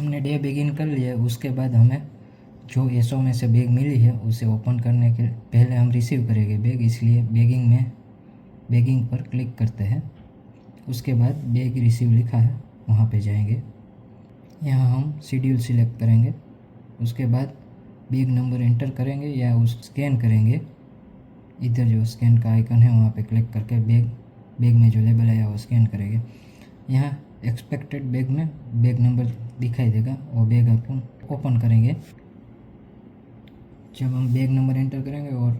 हमने day begin कर लिया। उसके बाद हमें जो एसओ में से बैग मिली है उसे ओपन करने के पहले हम रिसीव करेंगे बैग, इसलिए बैगिंग पर क्लिक करते हैं। उसके बाद बैग रिसीव लिखा है वहाँ पे जाएंगे। यहाँ हम शेड्यूल सिलेक्ट करेंगे। उसके बाद बैग नंबर एंटर करेंगे या उस स्कैन करेंगे। इधर जो स्कैन का आइकन है वहाँ पे क्लिक करके बैग में जो लेबल आया वो स्कैन करेंगे। यहाँ एक्सपेक्टेड बैग में बैग नंबर दिखाई देगा, वो बैग अपन ओपन करेंगे। जब हम बैग नंबर एंटर करेंगे और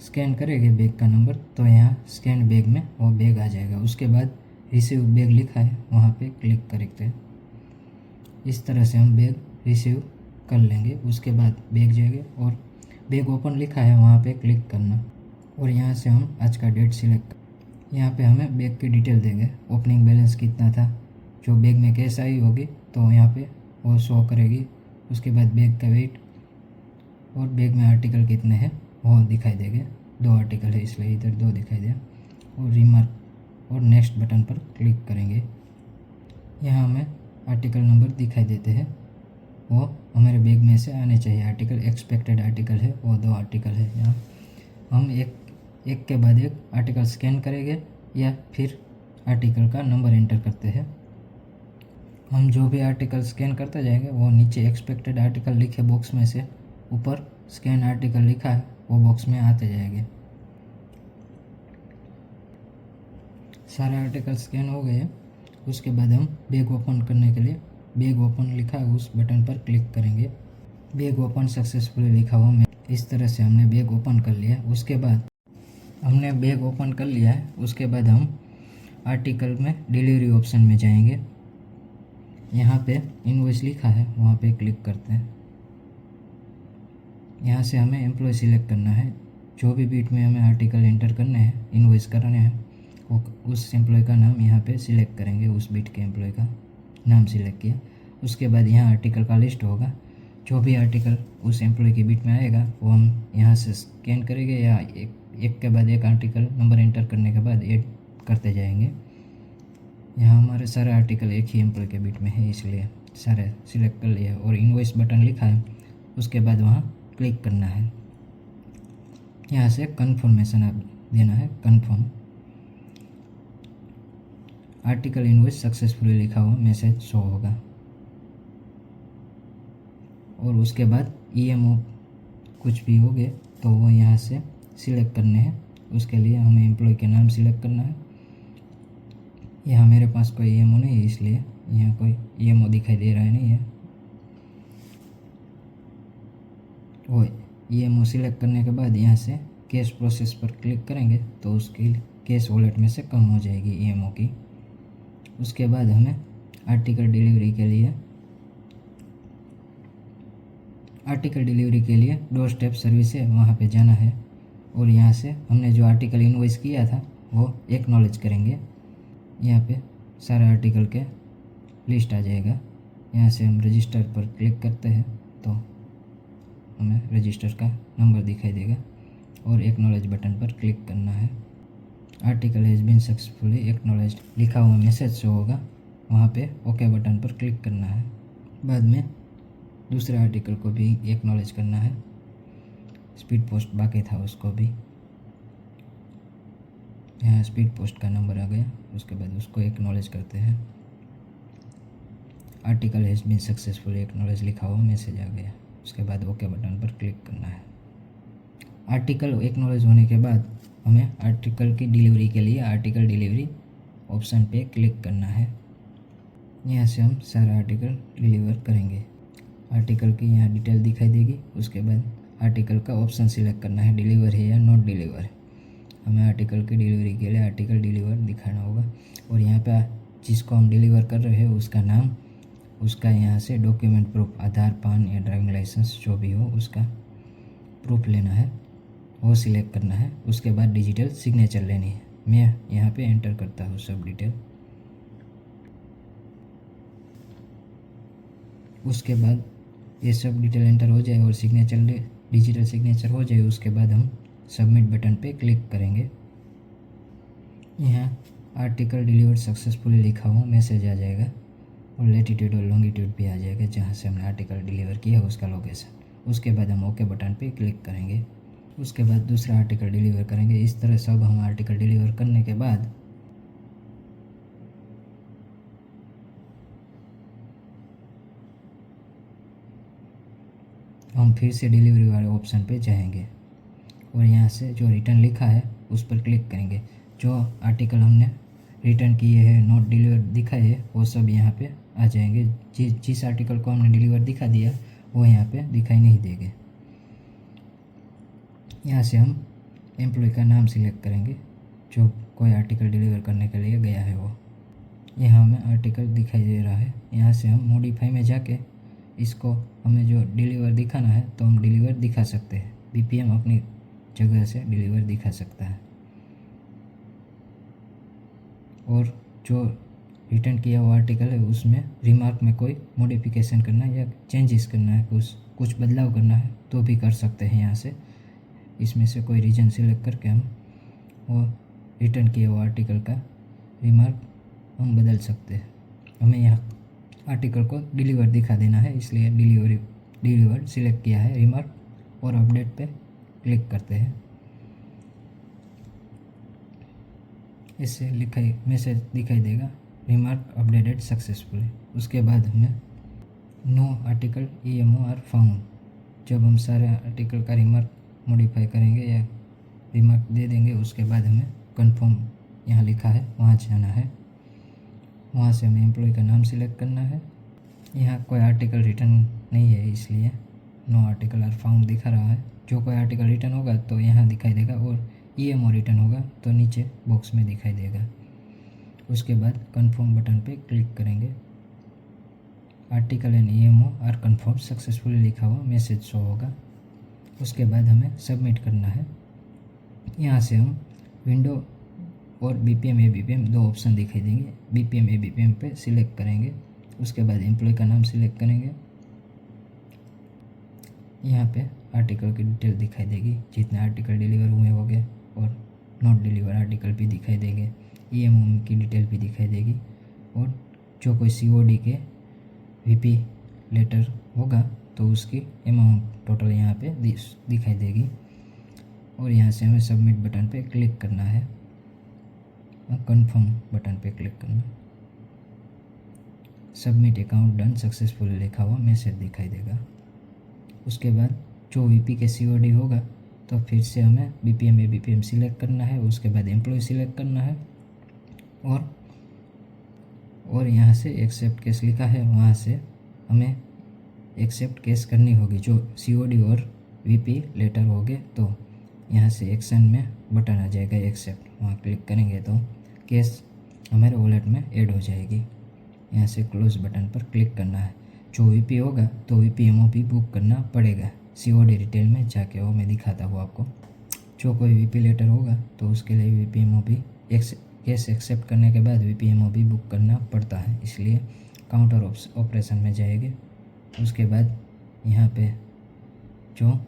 स्कैन करेंगे बैग का नंबर, तो यहाँ स्कैन बैग में वो बैग आ जाएगा। उसके बाद रिसीव बैग लिखा है वहाँ पे क्लिक करते हैं। इस तरह से हम बैग रिसीव कर लेंगे। उसके बाद बैग जाएंगे और बैग ओपन लिखा है वहाँ पे क्लिक करना और यहाँ से हम आज का डेट सिलेक्ट। यहाँ पे हमें बैग की डिटेल देंगे, ओपनिंग बैलेंस कितना था, जो बैग में कैश आई होगी तो यहाँ पे वो शो करेगी। उसके बाद बैग का वेट और बैग में आर्टिकल कितने हैं वो दिखाई देंगे। 2 आर्टिकल है इसलिए इधर 2 दिखाई दे। और रिमार्क और नेक्स्ट बटन पर क्लिक करेंगे। यहाँ हमें आर्टिकल नंबर दिखाई देते हैं, वो हमारे बैग में से आने चाहिए। आर्टिकल एक्सपेक्टेड आर्टिकल है वो 2 आर्टिकल है। यहाँ हम एक के बाद एक आर्टिकल स्कैन करेंगे या फिर आर्टिकल का नंबर एंटर करते हैं। हम जो भी आर्टिकल स्कैन करते जाएंगे वो नीचे एक्सपेक्टेड आर्टिकल लिखे बॉक्स में से ऊपर स्कैन आर्टिकल लिखा है वो बॉक्स में आते जाएंगे। सारे आर्टिकल स्कैन हो गए। उसके बाद हम बैग ओपन करने के लिए बैग ओपन लिखा है उस बटन पर क्लिक करेंगे। बैग ओपन सक्सेसफुली लिखा हुआ इस तरह से हमने बैग ओपन कर लिया। उसके बाद हमने बैग ओपन कर लिया है। उसके बाद हम आर्टिकल में डिलीवरी ऑप्शन में जाएंगे। यहाँ पे इनवॉइस लिखा है वहाँ पे क्लिक करते हैं। यहाँ से हमें एम्प्लॉय सिलेक्ट करना है। जो भी बीट में हमें आर्टिकल एंटर करने हैं, इनवॉइस करने हैं, वो उस एम्प्लॉय का नाम यहाँ पे सिलेक्ट करेंगे। उस बीट के एम्प्लॉय का नाम सिलेक्ट किया। उसके बाद यहाँ आर्टिकल का लिस्ट होगा। जो भी आर्टिकल उस एम्प्लॉय की बीट में आएगा वो हम यहाँ से स्कैन करेंगे या एक के बाद एक आर्टिकल नंबर एंटर करने के बाद ऐड करते जाएंगे। यहाँ हमारे सारे आर्टिकल एक ही एम्प्लॉय के बीट में है इसलिए सारे सिलेक्ट कर लिया। और इनवॉइस बटन लिखा है, उसके बाद वहाँ क्लिक करना है। यहाँ से कन्फर्मेशन आप देना है, कन्फर्म। आर्टिकल इनवॉइस सक्सेसफुली लिखा हुआ मैसेज शो होगा। और उसके बाद ईएमओ कुछ भी हो गए तो वो यहाँ से सिलेक्ट करने हैं। उसके लिए हमें एम्प्लॉय के नाम सिलेक्ट करना है। यहाँ मेरे पास कोई ईएमओ नहीं है इसलिए यहाँ कोई ईएमओ दिखाई दे रहा है नहीं है। वो ईएमओ सिलेक्ट करने के बाद यहाँ से कैश प्रोसेस पर क्लिक करेंगे तो उसकी कैश वॉलेट में से कम हो जाएगी ईएमओ की। उसके बाद हमें आर्टिकल डिलीवरी के लिए डोर स्टेप सर्विस है वहाँ पे जाना है। और यहाँ से हमने जो आर्टिकल इनवॉइस किया था वो एक्नॉलेज करेंगे। यहाँ पे सारे आर्टिकल के लिस्ट आ जाएगा। यहाँ से हम रजिस्टर पर क्लिक करते हैं तो हमें रजिस्टर का नंबर दिखाई देगा और एक्नॉलेज बटन पर क्लिक करना है। Article has been successfully acknowledged लिखा हुआ मैसेज शो होगा, वहाँ पे ओके बटन पर क्लिक करना है। बाद में दूसरे आर्टिकल को भी एक्नॉलेज करना है। स्पीड पोस्ट बाकी था उसको भी। यहाँ स्पीड पोस्ट का नंबर आ गया। उसके बाद उसको एक्नॉलेज करते हैं। Article has been successfully acknowledge लिखा हुआ मैसेज आ गया। उसके बाद ओके बटन पर क्लिक करना है। आर्टिकल एक्नॉलेज होने के बाद हमें आर्टिकल की डिलीवरी के लिए आर्टिकल डिलीवरी ऑप्शन पे क्लिक करना है। यहाँ से हम सारा आर्टिकल डिलीवर करेंगे। आर्टिकल की यहाँ डिटेल दिखाई देगी। उसके बाद आर्टिकल का ऑप्शन सिलेक्ट करना है, डिलीवर है या नॉट डिलीवर है। हमें आर्टिकल की डिलीवरी के लिए आर्टिकल डिलीवर दिखाना होगा। और यहाँ पे जिसको हम डिलीवर कर रहे हैं उसका नाम, उसका यहाँ से डॉक्यूमेंट प्रूफ, आधार, पान या ड्राइविंग लाइसेंस जो भी हो उसका प्रूफ लेना है, वो सिलेक्ट करना है। उसके बाद डिजिटल सिग्नेचर लेनी है। मैं यहाँ पे एंटर करता हूँ सब डिटेल। उसके बाद ये सब डिटेल एंटर हो जाए और डिजिटल सिग्नेचर हो जाए, उसके बाद हम सबमिट बटन पे क्लिक करेंगे। यहाँ आर्टिकल डिलीवर्ड सक्सेसफुली लिखा हुआ मैसेज आ जाएगा। और लैटिट्यूड और लॉन्गिट्यूड भी आ जाएगा जहाँ से हमने आर्टिकल डिलीवर किया उसका लोकेशन। उसके बाद हम ओके बटन पे क्लिक करेंगे। उसके बाद दूसरा आर्टिकल डिलीवर करेंगे। इस तरह सब हम आर्टिकल डिलीवर करने के बाद हम फिर से डिलीवरी वाले ऑप्शन पे जाएंगे और यहाँ से जो रिटर्न लिखा है उस पर क्लिक करेंगे। जो आर्टिकल हमने रिटर्न किए हैं, नॉट डिलीवर दिखाए है, वो सब यहाँ पे आ जाएंगे। जिस आर्टिकल को हमने डिलीवर दिखा दिया वो यहाँ पे दिखाई नहीं देंगे। यहाँ से हम एम्प्लॉय का नाम सिलेक्ट करेंगे जो कोई आर्टिकल डिलीवर करने के लिए गया है वो। यहाँ हमें आर्टिकल दिखाई दे रहा है। यहाँ से हम मॉडिफाई में जाके इसको हमें जो डिलीवर दिखाना है तो हम डिलीवर दिखा सकते हैं। बीपीएम अपनी जगह से डिलीवर दिखा सकता है। और जो रिटर्न किया हुआ आर्टिकल है उसमें रिमार्क में कोई मॉडिफिकेशन करना है या चेंजेस करना है, कुछ बदलाव करना है तो भी कर सकते हैं। यहाँ से इसमें से कोई रीजन सिलेक्ट करके हम वो रिटर्न किए हुआ आर्टिकल का रिमार्क हम बदल सकते हैं। हमें यहाँ आर्टिकल को डिलीवर दिखा देना है, इसलिए डिलीवर सिलेक्ट किया है रिमार्क और अपडेट पे क्लिक करते हैं। इससे मैसेज दिखाई देगा रिमार्क अपडेटेड सक्सेसफुली। उसके बाद हमें no article EMO or found, जब हम सारे आर्टिकल का रिमार्क मॉडिफाई करेंगे या रिमार्क दे देंगे उसके बाद हमें कंफर्म यहाँ लिखा है वहाँ जाना है। वहाँ से हमें एम्प्लॉय का नाम सिलेक्ट करना है। यहाँ कोई आर्टिकल रिटर्न नहीं है इसलिए नो आर्टिकल आर फाउंड दिखा रहा है। जो कोई आर्टिकल रिटर्न होगा तो यहाँ दिखाई देगा और EMO रिटर्न होगा तो नीचे बॉक्स में दिखाई देगा। उसके बाद कंफर्म बटन पे क्लिक करेंगे। Article and EMO are confirm successfully लिखा हुआ मैसेज शो होगा। उसके बाद हमें सबमिट करना है। यहाँ से हम विंडो और BPM ABPM दो ऑप्शन दिखाई देंगे। BPM ABPM पे सिलेक्ट करेंगे। उसके बाद एम्प्लॉय का नाम सिलेक्ट करेंगे। यहाँ पे आर्टिकल की डिटेल दिखाई देगी, जितने आर्टिकल डिलीवर हुए होंगे और नॉट डिलीवर आर्टिकल भी दिखाई देंगे। EMO की डिटेल भी दिखाई देगी और जो कोई COD के VP लेटर होगा तो उसकी अमाउंट टोटल यहाँ पे दिखाई देगी। और यहाँ से हमें सबमिट बटन पे क्लिक करना है, कंफर्म बटन पे क्लिक करना। सबमिट अकाउंट डन सक्सेसफुली लिखा हुआ मैसेज दिखाई देगा। उसके बाद जो VP के COD होगा तो फिर से हमें BPM ABPM सिलेक्ट करना है। उसके बाद एम्प्लॉय सिलेक्ट करना है और यहाँ से एक्सेप्ट केस लिखा है, वहाँ से हमें एक्सेप्ट केस करनी होगी। जो COD और VP लेटर हो गए तो यहाँ से एक्शन में बटन आ जाएगा एक्सेप्ट, वहाँ क्लिक करेंगे तो केस हमारे वॉलेट में ऐड हो जाएगी। यहाँ से क्लोज बटन पर क्लिक करना है। जो VP होगा तो VPMO भी बुक करना पड़ेगा। COD डिटेल में जाके वो मैं दिखाता हूँ आपको। जो कोई VP लेटर होगा तो उसके लिए VPMO भी केस एक्सेप्ट करने के बाद VPMO भी बुक करना पड़ता है, इसलिए काउंटर ऑपरेशन में जाएंगे। उसके बाद यहाँ पे जो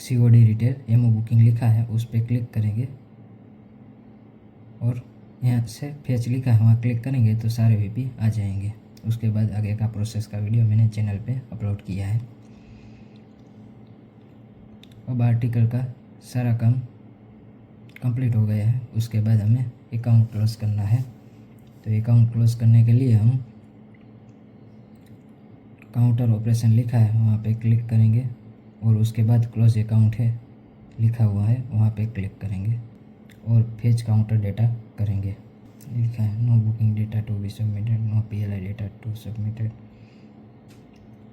COD डिटेल MO बुकिंग लिखा है उस पर क्लिक करेंगे और यहाँ से फेच लिखा है वहाँ क्लिक करेंगे तो सारे VP आ जाएंगे। उसके बाद आगे का प्रोसेस का वीडियो मैंने चैनल पे अपलोड किया है। अब आर्टिकल का सारा काम कंप्लीट हो गया है। उसके बाद हमें अकाउंट क्लोज करना है। तो अकाउंट क्लोज करने के लिए हम काउंटर ऑपरेशन लिखा है वहाँ पे क्लिक करेंगे और उसके बाद क्लोज अकाउंट है लिखा हुआ है वहाँ पे क्लिक करेंगे और फेच काउंटर डेटा करेंगे। लिखा है no booking data to be submitted, no PLI data to submitted,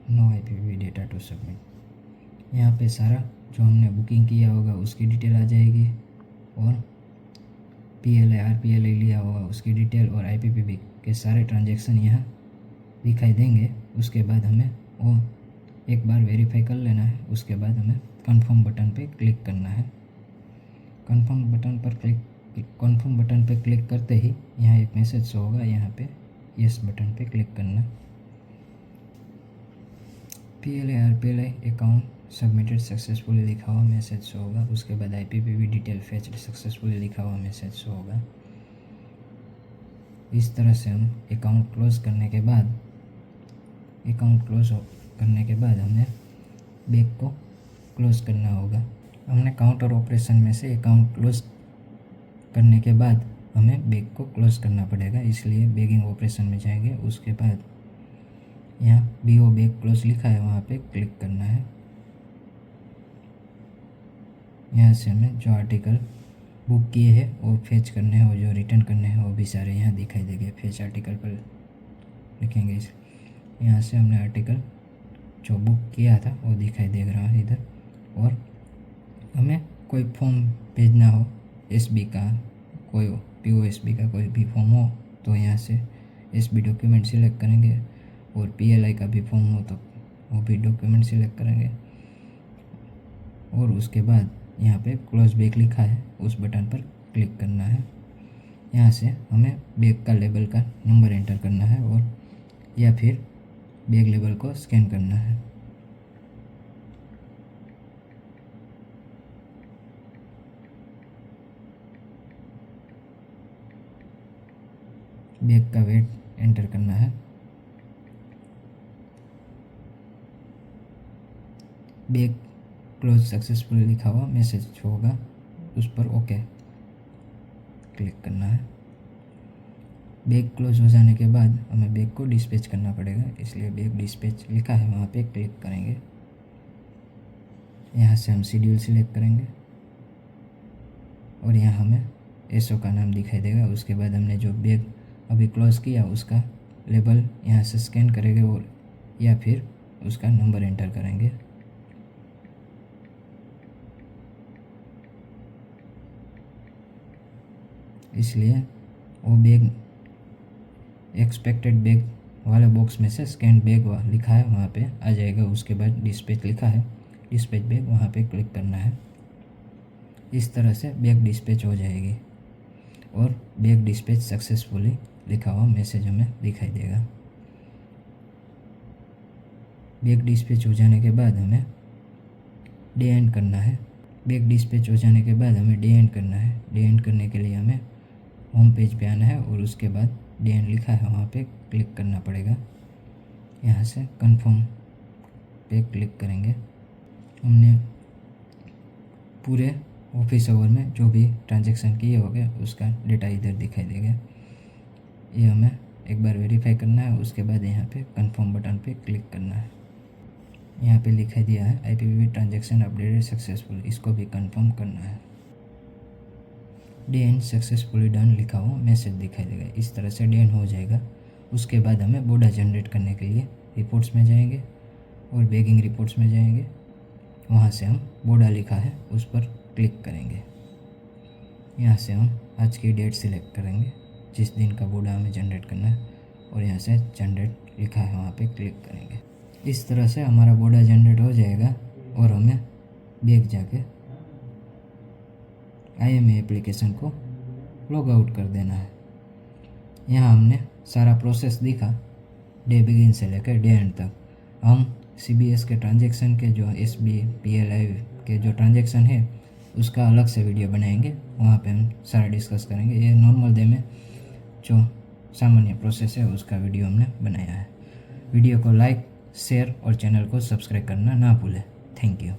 no IPV data to submit. यहाँ पे सारा जो हमने बुकिंग किया होगा उसकी डिटेल आ जाएगी और PLI RPLI लिया होगा उसकी डिटेल और IPPB के सारे ट्रांजेक्शन यहाँ दिखाई देंगे। उसके बाद हमें वो एक बार वेरीफाई कर लेना है। उसके बाद हमें कंफर्म बटन पे क्लिक करना है। कंफर्म बटन पे क्लिक करते ही यहाँ एक मैसेज शो होगा, यहाँ पे यस बटन पे क्लिक करना। PLI RPLI account submitted successfully लिखा हुआ मैसेज शो होगा। उसके बाद IPPB डिटेल फेच सक्सेसफुली लिखा हुआ मैसेज शो होगा। इस तरह से हम अकाउंट क्लोज करने के बाद हमें बैग को क्लोज करना होगा। हमने काउंटर ऑपरेशन में से अकाउंट क्लोज करने के बाद हमें बैग को क्लोज करना पड़ेगा, इसलिए बैगिंग ऑपरेशन में जाएंगे। उसके बाद यहाँ BO बैग क्लोज लिखा है, वहाँ पे क्लिक करना है। यहाँ से हमें जो आर्टिकल बुक किए हैं वो फेच करने हैं और जो रिटर्न करने हैं वो भी सारे यहाँ दिखाई देंगे। फेच आर्टिकल पर लिखेंगे इस, यहाँ से हमने आर्टिकल जो बुक किया था वो दिखाई दे रहा है इधर। और हमें कोई फॉर्म भेजना हो, SB का कोई POSB का कोई भी फॉर्म हो तो यहाँ से SB डॉक्यूमेंट सिलेक्ट करेंगे, और PLI का भी फॉर्म हो तो वो भी डॉक्यूमेंट सिलेक्ट करेंगे। और उसके बाद यहाँ पे क्लोज बैग लिखा है, उस बटन पर क्लिक करना है। यहाँ से हमें बैग का लेबल का नंबर एंटर करना है और या फिर बैग लेबल को स्कैन करना है। बैग का वेट एंटर करना है। बैग क्लोज सक्सेसफुली लिखा हुआ मैसेज होगा, उस पर ओके क्लिक करना है। बैग क्लोज हो जाने के बाद हमें बैग को डिस्पैच करना पड़ेगा, इसलिए बैग डिस्पैच लिखा है वहाँ पे क्लिक करेंगे। यहाँ से हम शेड्यूल सिलेक्ट करेंगे और यहाँ हमें SO का नाम दिखाई देगा। उसके बाद हमने जो बैग अभी क्लोज किया उसका लेबल यहाँ से स्कैन करेंगे और या फिर उसका नंबर एंटर करेंगे। इसलिए वो बैग एक्सपेक्टेड बैग वाले बॉक्स में से स्कैन बैग लिखा है वहाँ पे आ जाएगा। उसके बाद डिस्पैच लिखा है, डिस्पैच बैग वहाँ पे क्लिक करना है। इस तरह से बैग डिस्पैच हो जाएगी और बैग डिस्पैच सक्सेसफुली लिखा हुआ मैसेज हमें दिखाई देगा। बैग डिस्पैच हो जाने के बाद हमें डे एंड करना है। बैग डिस्पैच हो जाने के बाद हमें डे एंड करना है। डे एंड करने के लिए हमें होम पेज पे आना है और उसके बाद डे एंड लिखा है वहाँ पे क्लिक करना पड़ेगा। यहाँ से कंफर्म पे क्लिक करेंगे। हमने पूरे ऑफिस आवर में जो भी ट्रांजैक्शन किए होंगे उसका डेटा इधर दिखाई देगा। ये हमें एक बार वेरीफाई करना है। उसके बाद यहाँ पे कंफर्म बटन पे क्लिक करना है। यहाँ पे लिखा दिया है IPPB ट्रांजैक्शन अपडेटेड सक्सेसफुल, इसको भी कंफर्म करना है। डे एंड सक्सेसफुली डन लिखा हुआ मैसेज दिखाई देगा। इस तरह से डे एंड हो जाएगा। उसके बाद हमें बोडा जनरेट करने के लिए रिपोर्ट्स में जाएंगे और बैगिंग रिपोर्ट्स में जाएंगे। वहाँ से हम बोडा लिखा है उस पर क्लिक करेंगे। यहाँ से हम आज की डेट सिलेक्ट करेंगे जिस दिन का बोडा हमें जनरेट करना है और यहाँ से जनरेट लिखा है वहाँ पे क्लिक करेंगे। इस तरह से हमारा बोडा जनरेट हो जाएगा और हमें बैग जाके IMA एप्लीकेशन को लॉग आउट कर देना है। यहाँ हमने सारा प्रोसेस दिखा, डे बिगिन से लेकर डे एंड तक। हम CBS के ट्रांजैक्शन के जो SB PLI के जो ट्रांजैक्शन है उसका अलग से वीडियो बनाएंगे, वहाँ पे हम सारा डिस्कस करेंगे। ये नॉर्मल डे में जो सामान्य प्रोसेस है उसका वीडियो हमने बनाया है। वीडियो को लाइक, शेयर और चैनल को सब्सक्राइब करना ना भूलें। Thank you.